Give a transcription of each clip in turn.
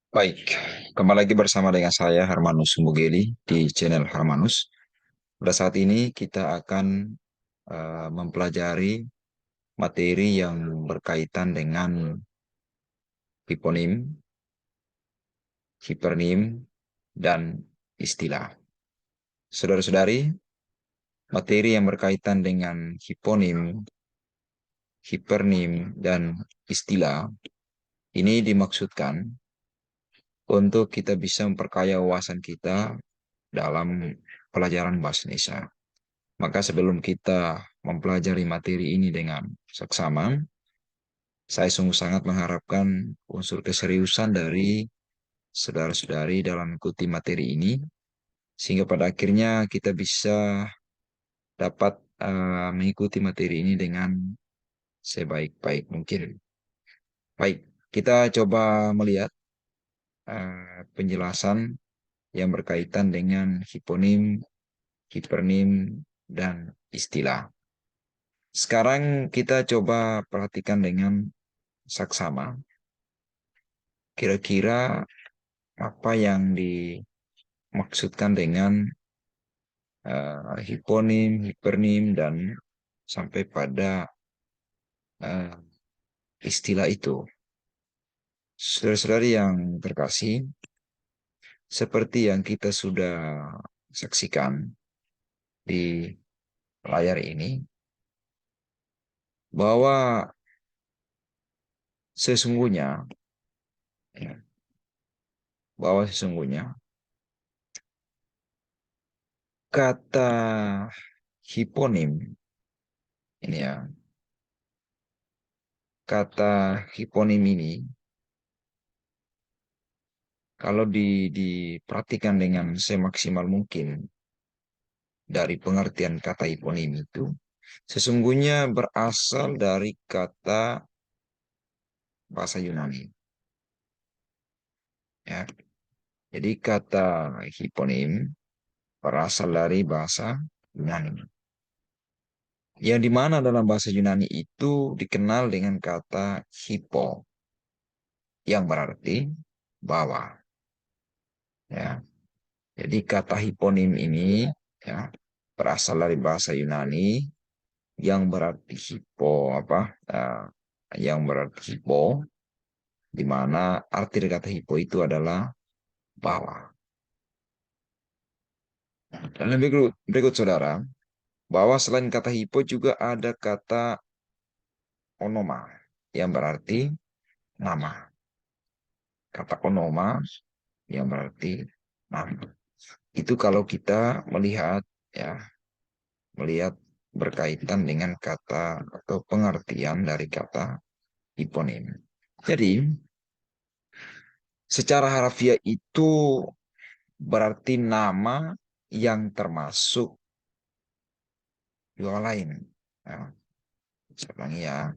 Baik, kembali lagi bersama dengan saya Hermanus Mugeli di channel Hermanus. Pada saat ini kita akan mempelajari materi yang berkaitan dengan hiponim, hipernim, dan istilah. Saudara-saudari, materi yang berkaitan dengan hiponim, hipernim, dan istilah ini dimaksudkan untuk kita bisa memperkaya wawasan kita dalam pelajaran bahasa Indonesia. Maka sebelum kita mempelajari materi ini dengan seksama, saya sungguh sangat mengharapkan unsur keseriusan dari saudara-saudari dalam mengikuti materi ini, sehingga pada akhirnya kita bisa dapat mengikuti materi ini dengan sebaik-baik mungkin. Baik, kita coba melihat penjelasan yang berkaitan dengan hiponim, hipernim, dan istilah. Sekarang kita coba perhatikan dengan saksama. Kira-kira apa yang dimaksudkan dengan hiponim, hipernim, dan sampai pada eh, istilah itu. Saudara-saudari yang terkasih, seperti yang kita sudah saksikan di layar ini, bahwa sesungguhnya, ya, bahwa sesungguhnya kata hiponim ini ya, kata hiponim ini kalau diperhatikan dengan semaksimal mungkin dari pengertian kata hiponim itu, sesungguhnya berasal dari kata bahasa Yunani. Ya. Jadi kata hiponim berasal dari bahasa Yunani. Yang dimana dalam bahasa Yunani itu dikenal dengan kata hipo, yang berarti bawah. Ya. Jadi kata hiponim ini ya berasal dari bahasa Yunani yang berarti hipo apa? Yang berarti hipo, di mana arti dari kata hipo itu adalah bawah. Dan berikut saudara, bahwa selain kata hipo juga ada kata onoma yang berarti nama. Kata onoma yang berarti nama. Itu kalau kita melihat ya, melihat berkaitan dengan kata atau pengertian dari kata hiponim. Jadi, secara harfiah itu berarti nama yang termasuk dua lain. Nah, saya ulangi ya.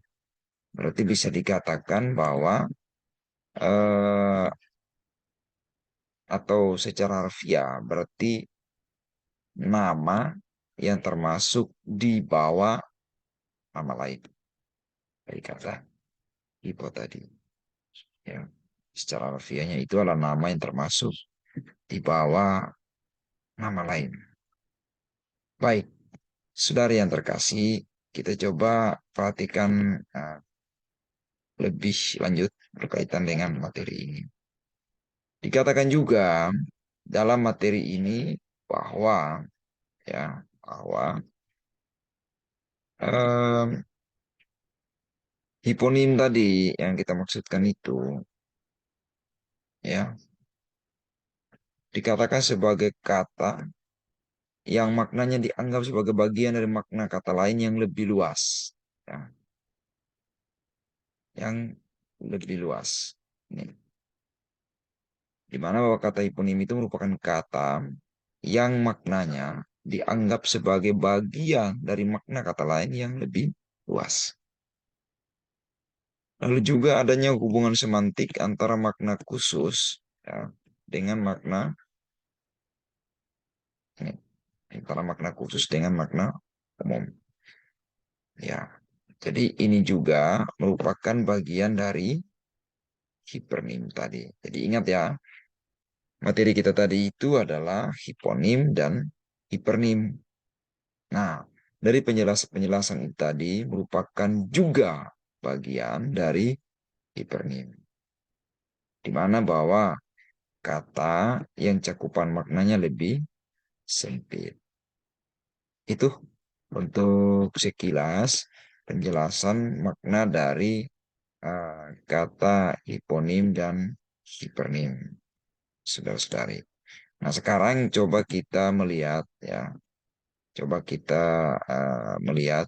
Berarti bisa dikatakan bahwa eh, atau secara harfiah berarti nama yang termasuk di bawah nama lain. Dari kata hipo tadi. Ya. Secara harfiahnya itu adalah nama yang termasuk di bawah nama lain. Baik, saudara yang terkasih, kita coba perhatikan lebih lanjut berkaitan dengan materi ini. Dikatakan juga dalam materi ini bahwa ya bahwa em, hiponim tadi yang kita maksudkan itu ya dikatakan sebagai kata yang maknanya dianggap sebagai bagian dari makna kata lain yang lebih luas ya, yang lebih luas. Ini di mana bahwa kata hiponim itu merupakan kata yang maknanya dianggap sebagai bagian dari makna kata lain yang lebih luas. Lalu juga adanya hubungan semantik antara makna khusus ya, dengan makna ini, antara makna khusus dengan makna umum. Ya, jadi ini juga merupakan bagian dari hipernim tadi. Jadi ingat ya, materi kita tadi itu adalah hiponim dan hipernim. Nah, dari penjelasan itu tadi merupakan juga bagian dari hipernim. Di mana bahwa kata yang cakupan maknanya lebih sempit. Itu untuk sekilas penjelasan makna dari kata hiponim dan hipernim, saudara-saudari. Nah, sekarang coba kita melihat ya, coba kita melihat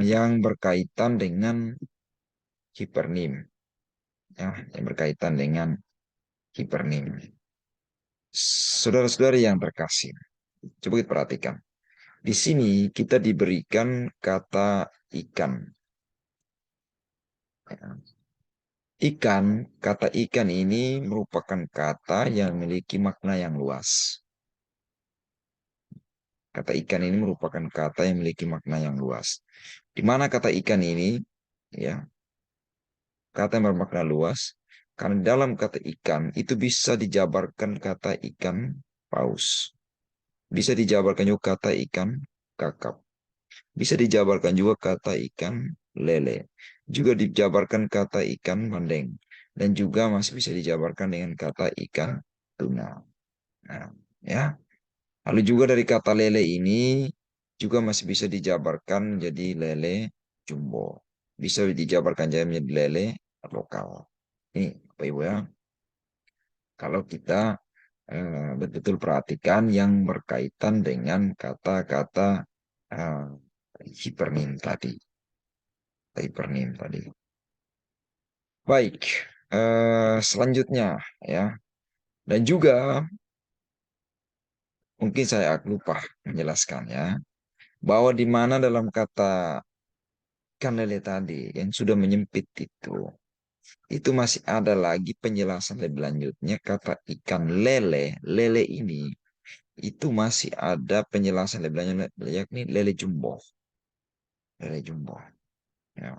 yang berkaitan dengan hipernim, ya, yang berkaitan dengan hipernim. Saudara-saudari yang terkasih, coba kita perhatikan. Di sini kita diberikan kata ikan. Ikan, kata ikan ini merupakan kata yang memiliki makna yang luas. Kata ikan ini merupakan kata yang memiliki makna yang luas. Di mana kata ikan ini, ya, kata yang bermakna luas, karena dalam kata ikan itu bisa dijabarkan kata ikan paus. Bisa dijabarkan juga kata ikan kakap. Bisa dijabarkan juga kata ikan lele. Juga dijabarkan kata ikan bandeng. Dan juga masih bisa dijabarkan dengan kata ikan tuna. Nah, ya. Lalu juga dari kata lele ini juga masih bisa dijabarkan menjadi lele jumbo. Bisa dijabarkan jadi menjadi lele lokal. Ini Bapak Ibu ya. Kalau kita betul-betul perhatikan yang berkaitan dengan kata-kata eh, hipernim tadi. Hipernim tadi. Baik, selanjutnya ya. Dan juga mungkin saya lupa menjelaskan ya, bahwa di mana dalam kata ikan lele tadi yang sudah menyempit itu masih ada lagi penjelasan lebih lanjutnya kata ikan lele. Lele ini itu masih ada penjelasan lebih lanjut yakni lele jumbo. Lele jumbo. Ya.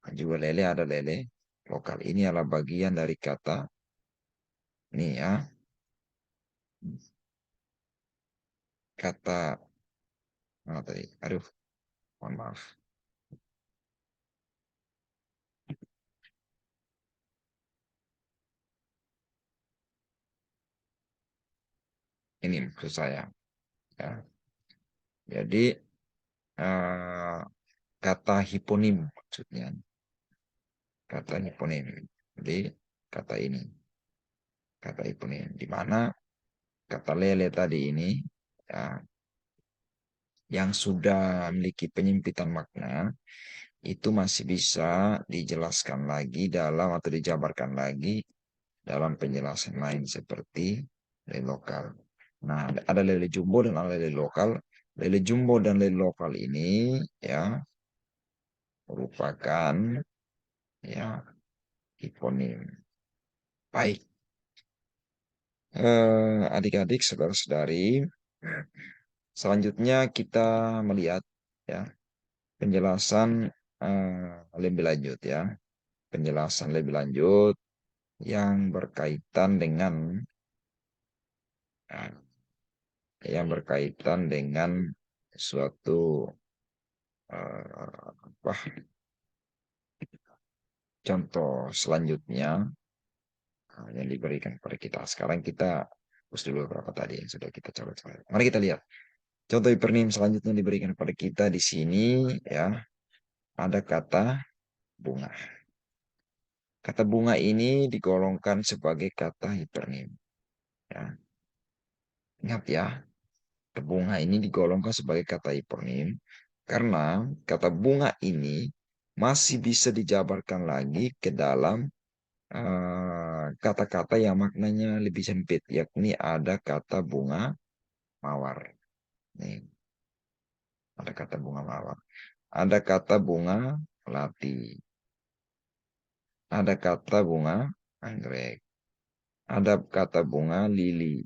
Dan juga lele ada lele lokal. Ini adalah bagian dari kata ini ya. Kata mana tadi? Aduh, mohon maaf. Ini maksud saya. Ya. Jadi eh, kata hiponim maksudnya. Kata hiponim. Jadi kata ini. Kata hiponim. Di mana kata lele tadi ini ya, yang sudah memiliki penyempitan makna itu masih bisa dijelaskan lagi dalam atau dijabarkan lagi dalam penjelasan lain seperti lele lokal. Nah, ada lele jumbo dan ada lele lokal. Lele jumbo dan lele lokal ini ya merupakan ya hiponim. Baik, adik-adik, saudara-saudari, selanjutnya kita melihat ya penjelasan lebih lanjut ya, penjelasan lebih lanjut yang berkaitan dengan eh, suatu apa contoh selanjutnya yang diberikan kepada kita. Sekarang kita hapus dulu beberapa tadi yang sudah kita coba. Mari kita lihat. Contoh hipernim selanjutnya diberikan kepada kita di sini ya. Ada kata bunga. Kata bunga ini digolongkan sebagai kata hipernim. Ya. Ingat ya, kata bunga ini digolongkan sebagai kata hipernim karena kata bunga ini masih bisa dijabarkan lagi ke dalam kata-kata yang maknanya lebih sempit, yakni ada kata bunga mawar. Nih, ada kata bunga mawar. Ada kata bunga melati. Ada kata bunga anggrek. Ada kata bunga lili.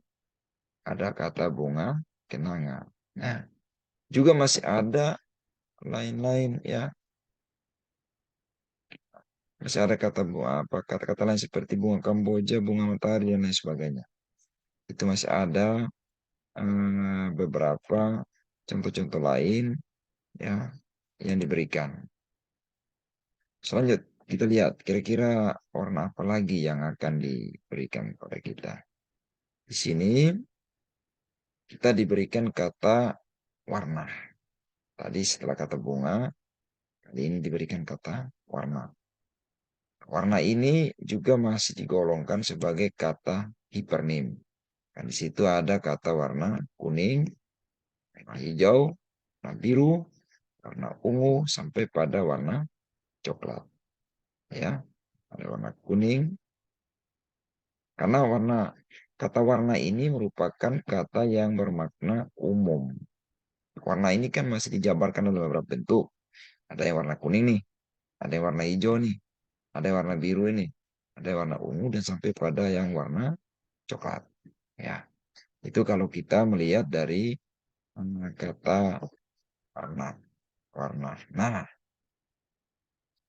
Ada kata bunga kenanga. Nah, juga masih ada lain-lain ya. Masih ada kata apa kata-kata lain seperti bunga kamboja, bunga matahari dan lain sebagainya. Itu masih ada beberapa contoh-contoh lain ya yang diberikan. Selanjut kita lihat kira-kira warna apa lagi yang akan diberikan kepada kita. Di sini kita diberikan kata warna. Tadi setelah kata bunga, kali ini diberikan kata warna. Warna ini juga masih digolongkan sebagai kata hipernim. Kan di situ ada kata warna kuning, warna hijau, warna biru, warna ungu sampai pada warna coklat. Ya, ada warna kuning. Karena kata warna ini merupakan kata yang bermakna umum. Warna ini kan masih dijabarkan dalam beberapa bentuk. Ada yang warna kuning nih, ada yang warna hijau nih, ada yang warna biru ini, ada yang warna ungu dan sampai pada yang warna coklat. Ya, itu kalau kita melihat dari kata warna. Warna. Nah,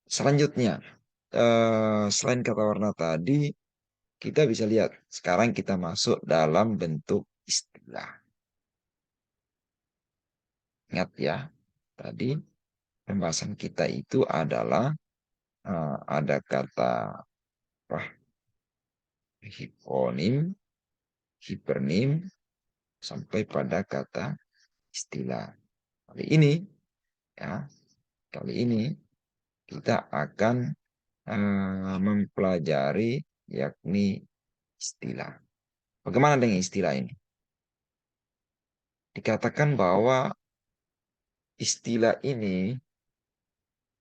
selanjutnya, selain kata warna tadi, kita bisa lihat. Sekarang kita masuk dalam bentuk istilah. Ingat ya, tadi pembahasan kita itu adalah ada kata apa, hiponim, hipernim, sampai pada kata istilah. Kali ini, ya, kali ini kita akan mempelajari yakni istilah. Bagaimana dengan istilah ini? Dikatakan bahwa istilah ini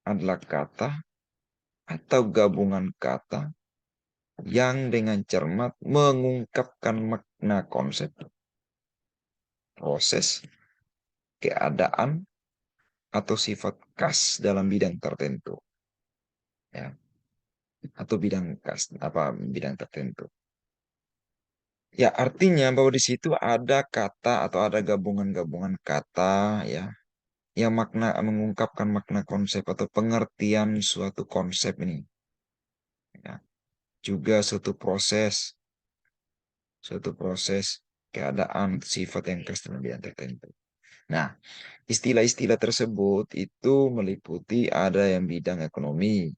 adalah kata atau gabungan kata yang dengan cermat mengungkapkan makna konsep, proses, keadaan, atau sifat khas dalam bidang tertentu. Ya, atau bidang khas, apa bidang tertentu. Ya, artinya bahwa di situ ada kata atau ada gabungan-gabungan kata ya yang mengungkapkan makna konsep atau pengertian suatu konsep ini. Ya. Juga suatu proses keadaan sifat yang khas dalam bidang tertentu. Nah, istilah-istilah tersebut itu meliputi ada yang bidang ekonomi,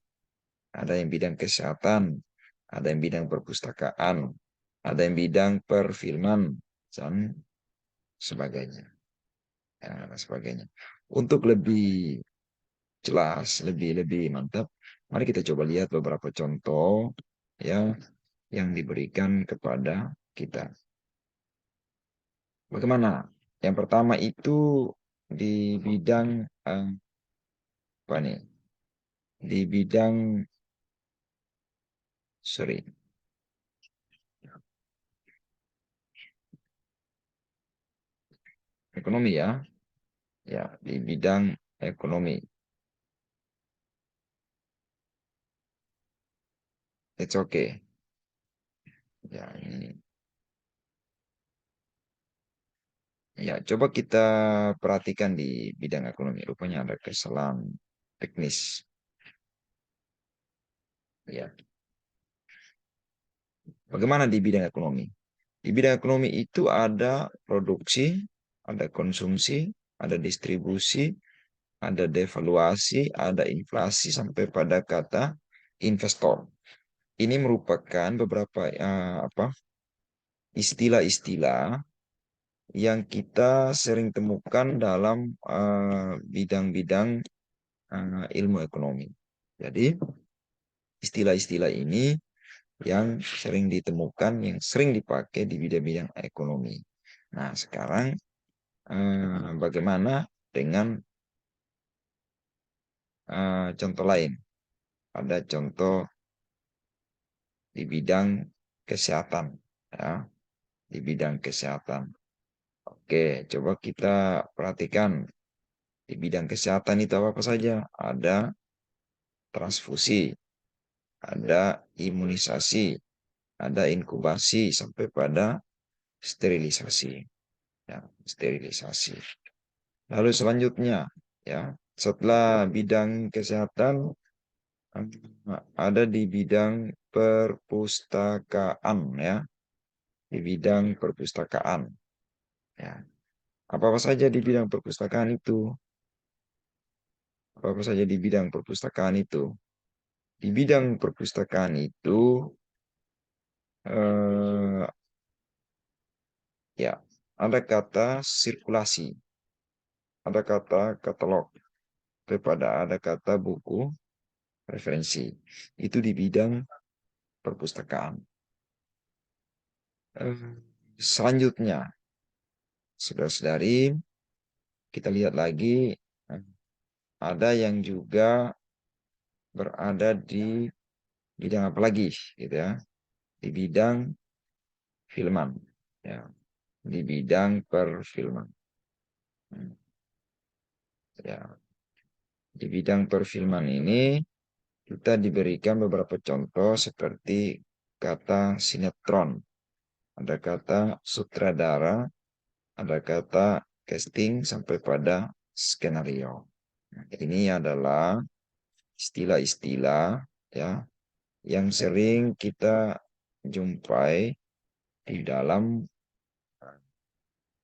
ada yang bidang kesehatan, ada yang bidang perpustakaan, ada yang bidang perfilman, dan sebagainya. Ya, dan sebagainya. Untuk lebih jelas, lebih mantap, mari kita coba lihat beberapa contoh ya yang diberikan kepada kita. Bagaimana? Yang pertama itu di bidang apa nih? Di bidang sorry, ekonomi ya. Ya, di bidang ekonomi. It's okay. Ya, ini. Ya, coba kita perhatikan di bidang ekonomi. Rupanya ada kesalahan teknis. Ya, bagaimana di bidang ekonomi? Di bidang ekonomi itu ada produksi, ada konsumsi, ada distribusi, ada devaluasi, ada inflasi, sampai pada kata investor. Ini merupakan beberapa apa istilah-istilah yang kita sering temukan dalam bidang-bidang ilmu ekonomi. Jadi, istilah-istilah ini yang sering ditemukan, yang sering dipakai di bidang-bidang ekonomi. Nah, sekarang bagaimana dengan contoh lain? Ada contoh di bidang kesehatan, ya, di bidang kesehatan. Oke, coba kita perhatikan di bidang kesehatan itu apa saja? Ada transfusi, ada imunisasi, ada inkubasi, sampai pada sterilisasi. Ya, sterilisasi. Lalu selanjutnya, ya, setelah bidang kesehatan, Ada di bidang perpustakaan ya, di bidang perpustakaan ya. Apa-apa saja di bidang perpustakaan itu? Apa-apa saja di bidang perpustakaan itu? Di bidang perpustakaan itu eh, ya ada kata sirkulasi, ada kata katalog, daripada ada kata buku referensi. Itu di bidang perpustakaan. Selanjutnya, saudara-saudari, kita lihat lagi ada yang juga berada di bidang apa lagi, gitu ya? Di bidang filman, ya, di bidang perfilman, ya. Di bidang perfilman ini kita diberikan beberapa contoh seperti kata sinetron, ada kata sutradara, ada kata casting sampai pada skenario. Ini adalah istilah-istilah ya yang sering kita jumpai di dalam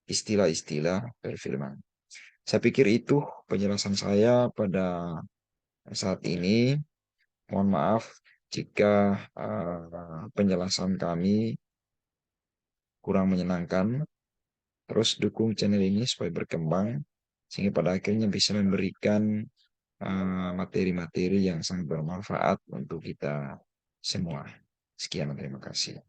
istilah-istilah perfilman. Saya pikir itu penjelasan saya pada saat ini. Mohon maaf jika penjelasan kami kurang menyenangkan. Terus dukung channel ini supaya berkembang sehingga pada akhirnya bisa memberikan materi-materi yang sangat bermanfaat untuk kita semua. Sekian, terima kasih.